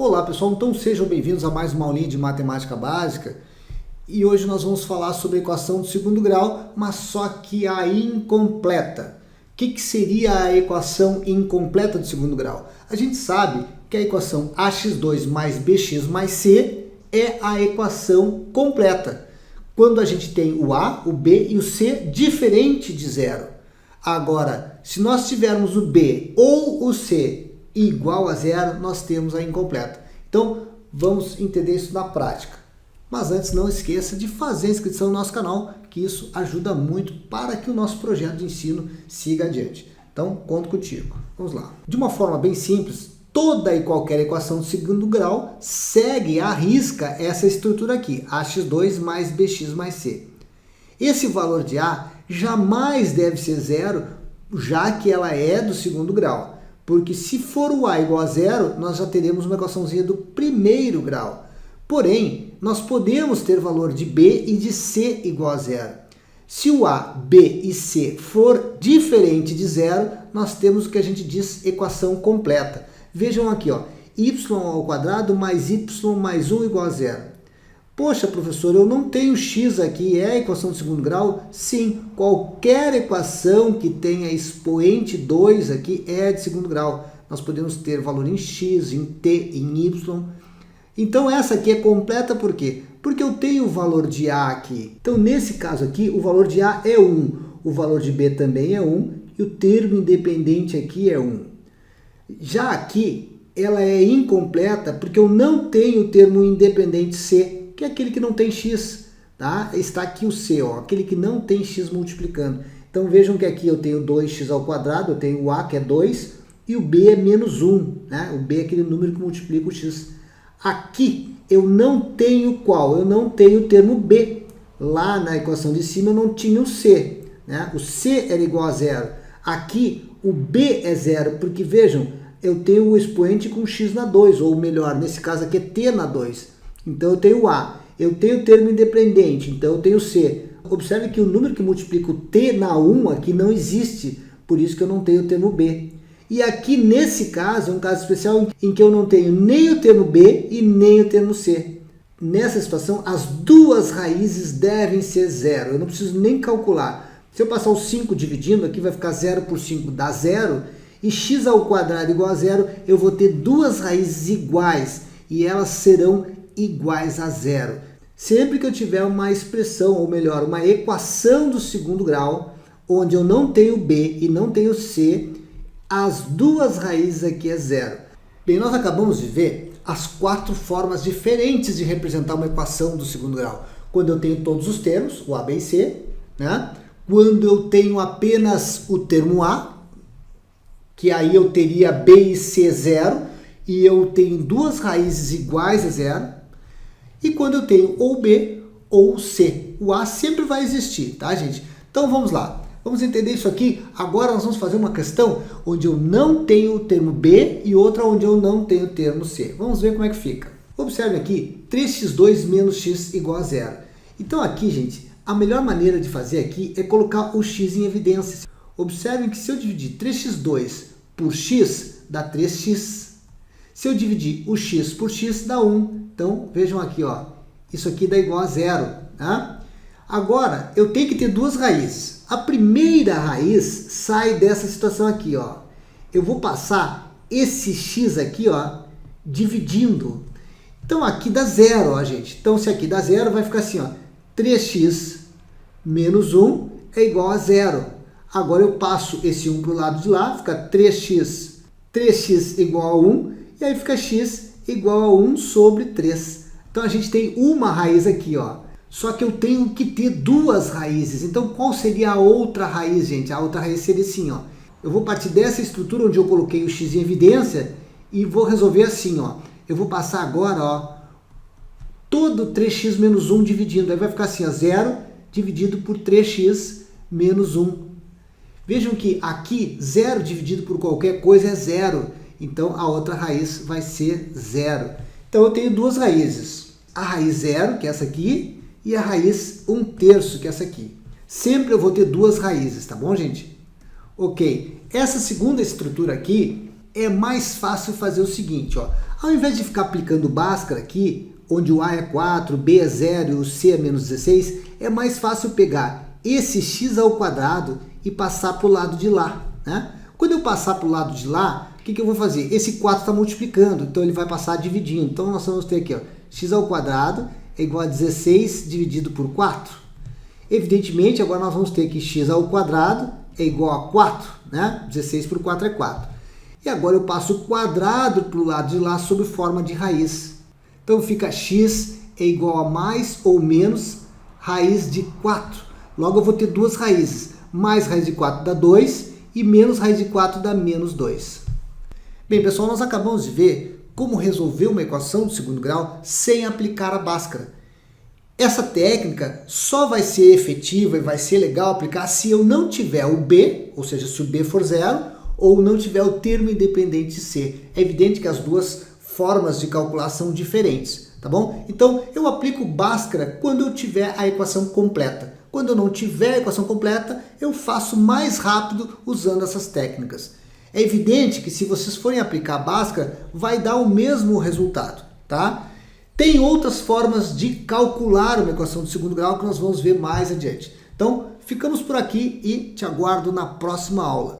Olá pessoal, então sejam bem-vindos a mais uma aulinha de matemática básica e hoje nós vamos falar sobre a equação do segundo grau, mas só que a incompleta. O que seria a equação incompleta do segundo grau? A gente sabe que a equação ax2 mais bx mais c é a equação completa, quando a gente tem o a, o b e o c diferente de zero. Agora, se nós tivermos o b ou o c igual a zero, nós temos a incompleta. Então, vamos entender isso na prática. Mas antes, não esqueça de fazer a inscrição no nosso canal, que isso ajuda muito para que o nosso projeto de ensino siga adiante. Então, conto contigo. Vamos lá. De uma forma bem simples, toda e qualquer equação do segundo grau segue à risca essa estrutura aqui, ax2 mais bx mais c. Esse valor de a jamais deve ser zero, já que ela é do segundo grau. Porque se for o a igual a zero, nós já teremos uma equaçãozinha do primeiro grau. Porém, nós podemos ter valor de b e de c igual a zero. Se o a, b e c for diferente de zero, nós temos o que a gente diz equação completa. Vejam aqui, ó, y ao quadrado mais y mais 1 igual a zero. Poxa, professor, eu não tenho x aqui, é a equação do segundo grau? Sim, qualquer equação que tenha expoente 2 aqui é de segundo grau. Nós podemos ter valor em x, em t, em y. Então essa aqui é completa por quê? Porque eu tenho o valor de a aqui. Então nesse caso aqui, o valor de a é 1, o valor de b também é 1 e o termo independente aqui é 1. Já aqui, ela é incompleta porque eu não tenho o termo independente c, que é aquele que não tem x, tá? Está aqui o c, ó, aquele que não tem x multiplicando. Então vejam que aqui eu tenho 2x ao quadrado, eu tenho o a que é 2 e o b é menos 1, né? O b é aquele número que multiplica o x. Aqui eu não tenho qual? Eu não tenho o termo b. Lá na equação de cima eu não tinha o c, né? O c era igual a zero. Aqui o b é zero, porque vejam, eu tenho o expoente com x na 2, ou melhor, nesse caso aqui é t na 2. Então eu tenho a, eu tenho o termo independente, então eu tenho o c. Observe que o número que multiplica o t na 1 aqui não existe, por isso que eu não tenho o termo b. E aqui nesse caso, é um caso especial em que eu não tenho nem o termo b e nem o termo c. Nessa situação, as duas raízes devem ser zero, eu não preciso nem calcular. Se eu passar o 5 dividindo, aqui vai ficar 0 por 5 dá 0, e x ao quadrado igual a zero, eu vou ter duas raízes iguais, e elas serão iguais a zero. Sempre que eu tiver uma expressão, ou melhor, uma equação do segundo grau, onde eu não tenho b e não tenho c, as duas raízes aqui é zero. Bem, nós acabamos de ver as 4 formas diferentes de representar uma equação do segundo grau. Quando eu tenho todos os termos, o a, b e c, né? Quando eu tenho apenas o termo a, que aí eu teria b e c zero, e eu tenho duas raízes iguais a zero. E quando eu tenho ou B ou C, o A sempre vai existir, tá, gente? Então vamos lá, vamos entender isso aqui. Agora nós vamos fazer uma questão onde eu não tenho o termo B e outra onde eu não tenho o termo C. Vamos ver como é que fica. Observe aqui, 3x2 menos x igual a zero. Então aqui, gente, a melhor maneira de fazer aqui é colocar o x em evidência. Observem que se eu dividir 3x2 por x, dá 3x. Se eu dividir o x por x, dá 1. Então, vejam aqui, ó, isso aqui dá igual a zero. Tá? Agora, eu tenho que ter duas raízes. A primeira raiz sai dessa situação aqui. Ó. Eu vou passar esse x aqui, ó, dividindo. Então, aqui dá zero, ó, gente. Então, se aqui dá zero, vai ficar assim, ó, 3x menos 1 é igual a zero. Agora, eu passo esse 1 para o lado de lá, fica 3x igual a 1. E aí fica x igual a 1 sobre 3. Então a gente tem uma raiz aqui, ó. Só que eu tenho que ter duas raízes. Então qual seria a outra raiz, gente? A outra raiz seria assim, ó. Eu vou partir dessa estrutura onde eu coloquei o x em evidência e vou resolver assim, ó. Eu vou passar agora, ó, todo 3x menos 1 dividindo. Aí vai ficar assim, ó, 0 dividido por 3x menos 1. Vejam que aqui 0 dividido por qualquer coisa é 0. Então, a outra raiz vai ser zero. Então, eu tenho duas raízes. A raiz zero, que é essa aqui, e a raiz 1/3, que é essa aqui. Sempre eu vou ter duas raízes, tá bom, gente? Ok. Essa segunda estrutura aqui, é mais fácil fazer o seguinte, ó. Ao invés de ficar aplicando Bhaskara aqui, onde o A é 4, o B é 0 e o C é menos 16, é mais fácil pegar esse x ao quadrado e passar para o lado de lá, né? Quando eu passar para o lado de lá, o que eu vou fazer? Esse 4 está multiplicando, então ele vai passar dividindo. Então nós vamos ter aqui, ó, x ao quadrado é igual a 16 dividido por 4. Evidentemente, agora nós vamos ter que x ao quadrado é igual a 4, né? 16 por 4 é 4. E agora eu passo o quadrado para o lado de lá sob forma de raiz. Então fica x é igual a mais ou menos raiz de 4. Logo eu vou ter duas raízes. Mais raiz de 4 dá 2 e menos raiz de 4 dá menos 2. Bem, pessoal, nós acabamos de ver como resolver uma equação do segundo grau sem aplicar a Bhaskara. Essa técnica só vai ser efetiva e vai ser legal aplicar se eu não tiver o B, ou seja, se o B for 0, ou não tiver o termo independente C. É evidente que as duas formas de calcular são diferentes, tá bom? Então, eu aplico Bhaskara quando eu tiver a equação completa. Quando eu não tiver a equação completa, eu faço mais rápido usando essas técnicas. É evidente que se vocês forem aplicar Bhaskara, vai dar o mesmo resultado, tá? Tem outras formas de calcular uma equação de segundo grau que nós vamos ver mais adiante. Então, ficamos por aqui e te aguardo na próxima aula.